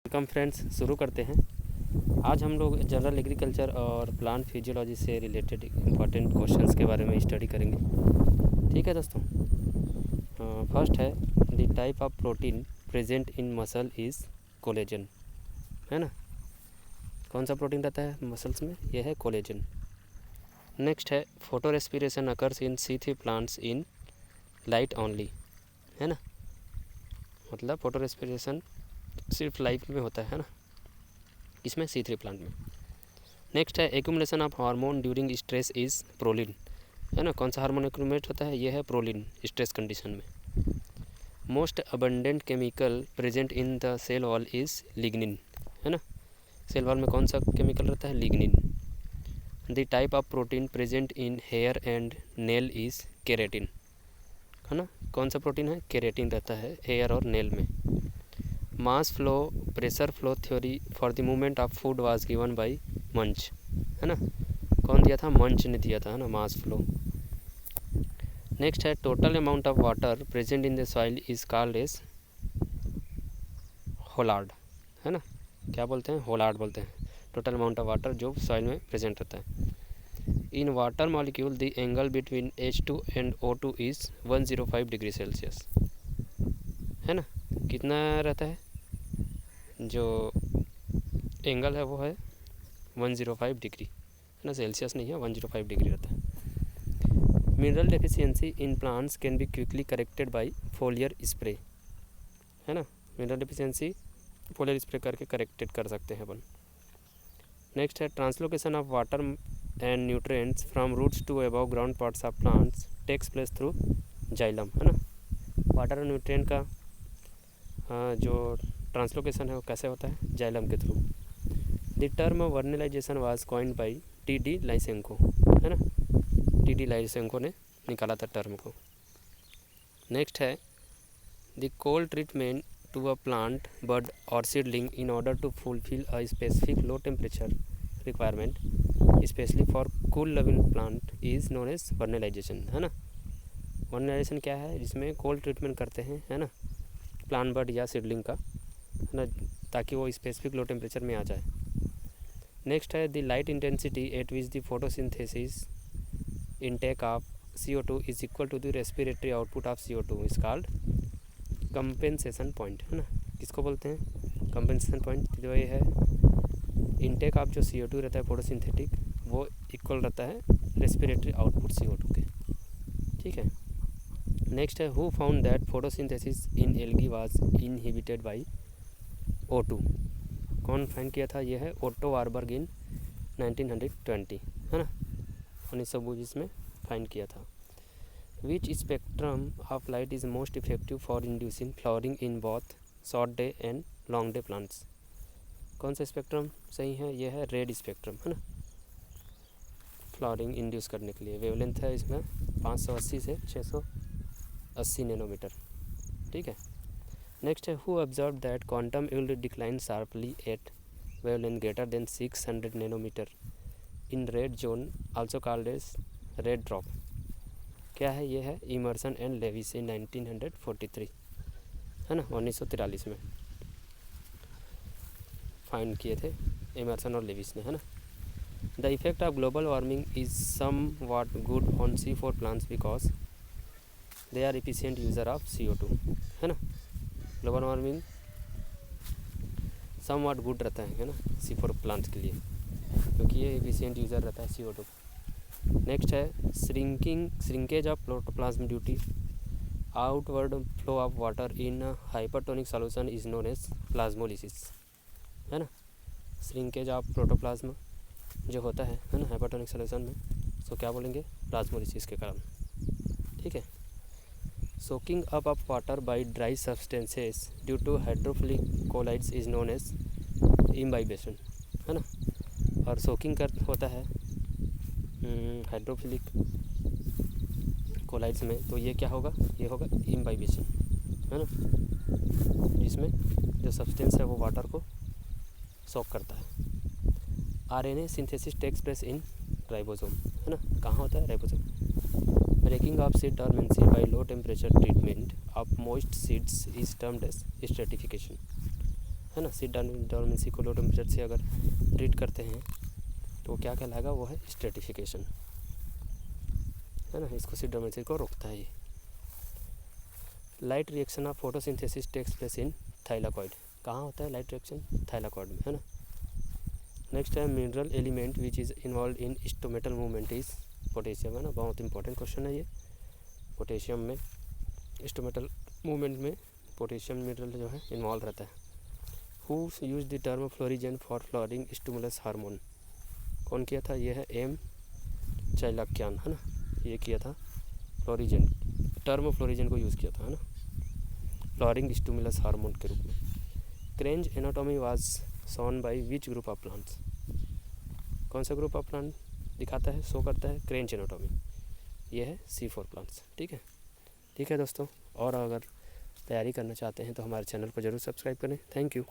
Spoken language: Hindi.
वेलकम फ्रेंड्स, शुरू करते हैं। आज हम लोग जनरल एग्रीकल्चर और प्लांट फिजियोलॉजी से रिलेटेड इम्पॉर्टेंट क्वेश्चंस के बारे में स्टडी करेंगे। ठीक है दोस्तों। फर्स्ट है the type of protein present in muscle is collagen, है ना। कौन सा प्रोटीन रहता है मसल्स में? यह है कोलेजन। नेक्स्ट है photo respiration occurs in C3 plants in light only, है ना। मतलब फोटो रेस्पिरेशन सिर्फ लाइट में होता है ना, इसमें C3 प्लांट में। नेक्स्ट है accumulation of hormone during stress is proline, है ना। कौन सा हार्मोन एक्यूमुलेट होता है? यह है प्रोलिन स्ट्रेस कंडीशन में। Most abundant chemical present in the cell wall is lignin, है ना। सेल वॉल में कौन सा केमिकल रहता है? Lignin. The type of protein present in hair and nail is keratin, है ना। कौन सा प्रोटीन है? केरेटिन रहता है हेयर और नेल में। Mass flow pressure flow theory for the movement of food was given by मंच, है ना। कौन दिया था? मंच ने दिया था, है ना, मास फ्लो। नेक्स्ट है total amount of water present in the soil is called as holard, है ना। क्या बोलते हैं? होलार्ड बोलते हैं टोटल अमाउंट ऑफ वाटर जो सॉइल में प्रेजेंट रहता है। In water molecule the angle between H2 and O2 is 105 degree Celsius, है ना। कितना रहता है? जो एंगल है वो है 105 डिग्री, है ना। सेल्सियस नहीं है, 105 डिग्री रहता है। Mineral deficiency in plants can be quickly corrected by foliar spray, है ना। मिनरल डेफिशिएंसी फोलियर स्प्रे करके करेक्टेड कर सकते हैं अपन। नेक्स्ट है translocation of water and nutrients from roots to above ground parts of plants takes place through xylem, है ना। वाटर और न्यूट्रिएंट का जो ट्रांसलोकेशन है वो कैसे होता है? जाइलम के through. The term vernalization was coined bye T.D. लाइसेंको, है ना। T.D. लाइसेंको ने निकाला था टर्म को। नेक्स्ट है the cold treatment to a plant bud और seedling in order to fulfil a specific low temperature requirement specially for cool loving plant is known as vernalisation, है ना। वर्नलाइजेशन क्या है? जिसमें कोल्ड ट्रीटमेंट करते हैं, है ना, प्लांट बड या सीडलिंग का, है ना, ताकि वो स्पेसिफिक लो टेम्परेचर में आ जाए। नेक्स्ट है the light intensity at which the photosynthesis intake of CO2 is equal to the respiratory output of CO2 is called compensation point, है ना। किसको बोलते हैं? Compensation point. जो ये है इनटेक ऑफ जो CO2 रहता है फोटोसिंथेटिक, वो इक्वल रहता है रेस्पिरेटरी आउटपुट CO2 के। ठीक है। नेक्स्ट है who found that photosynthesis in algae was inhibited by O2। कौन फाइंड किया था? यह है ओटो वारबर्ग इन 1920, है ना, 1920 में फाइंड किया था। Which spectrum of light is most effective for inducing flowering in both short day and long day plants? कौन सा स्पेक्ट्रम सही है? यह है रेड स्पेक्ट्रम, है ना, फ्लावरिंग इंड्यूस करने के लिए। वेवलेंथ है इसमें 580 से 680 नैनोमीटर। ठीक है। नेक्स्ट है who observe that quantum will decline sharply at wavelength greater than 600 nanometre in red zone also called as red drop? क्या है? ये है इमर्सन एंड लेविस इन 1943, है ना, 1943 में फाइंड किए थे इमर्सन और लेविस ने, है ना। The effect of global warming is somewhat good on C4 plants because they are efficient user of CO2, है ना। Global warming somewhat good रहता है ना C4 प्लांट्स के लिए, क्योंकि ये एफिशिएंट यूज़र रहता है CO2। नेक्स्ट है shrinkage of protoplasm due to outward flow of water in hypertonic solution is known as plasmolysis, है ना। श्रिंकेज ऑफ प्रोटोप्लाज्म जो होता है ना हाइपरटोनिक सॉल्यूशन में, उसको क्या बोलेंगे? प्लाज्मोलिसिस के कारण। ठीक है। Soaking up of water by dry substances due to hydrophilic colloids is known as imbibition, है ना। और सोकिंग कर होता है हाइड्रोफिलिक कोलाइड्स में, तो ये क्या होगा? ये होगा इम्बाइबेशन, है ना, जिसमें जो सब्सटेंस है वो वाटर को सोक करता है। RNA synthesis takes place in ribosome, है ना। कहाँ होता है? Ribosome. Breaking of seed dormancy by low temperature treatment of moist seeds is termed as stratification, है ना। सिडाडर्मेसी को लो टेम्परेचर से अगर ट्रीट करते हैं तो क्या कहलाएगा, वो है स्ट्रेटिफिकेशन, है ना। इसको सिडाडर्मेसी को रोकता है ये। Light reaction of photosynthesis takes place in thylakoid. कहाँ होता है लाइट रिएक्शन, थाइलाकॉइड में, है ना। नेक्स्ट है mineral element which is involve in stomatal movement is potassium, है ना। बहुत इंपॉर्टेंट क्वेश्चन है ये। पोटेशियम में स्टोमेटल मूवमेंट में पोटेशियम मिनरल जो है इन्वॉल्व रहता है। Who use the term florigen for flowering stimulus hormone, कौन किया था, ये है एम चाइलाक्यान, है ना। ये किया था फ्लोरिजन, टर्म फ्लोरिजन को यूज़ किया था, है ना, फ्लावरिंग स्टिमुलस हार्मोन के रूप में। Kranz anatomy was shown by which group of plants, कौन सा ग्रुप ऑफ प्लांट दिखाता है, शो करता है क्रेंज एनाटॉमी, ये है C4 प्लांट्स। ठीक है दोस्तों, और अगर तैयारी करना चाहते हैं तो हमारे चैनल को ज़रूर सब्सक्राइब करें। Thank you.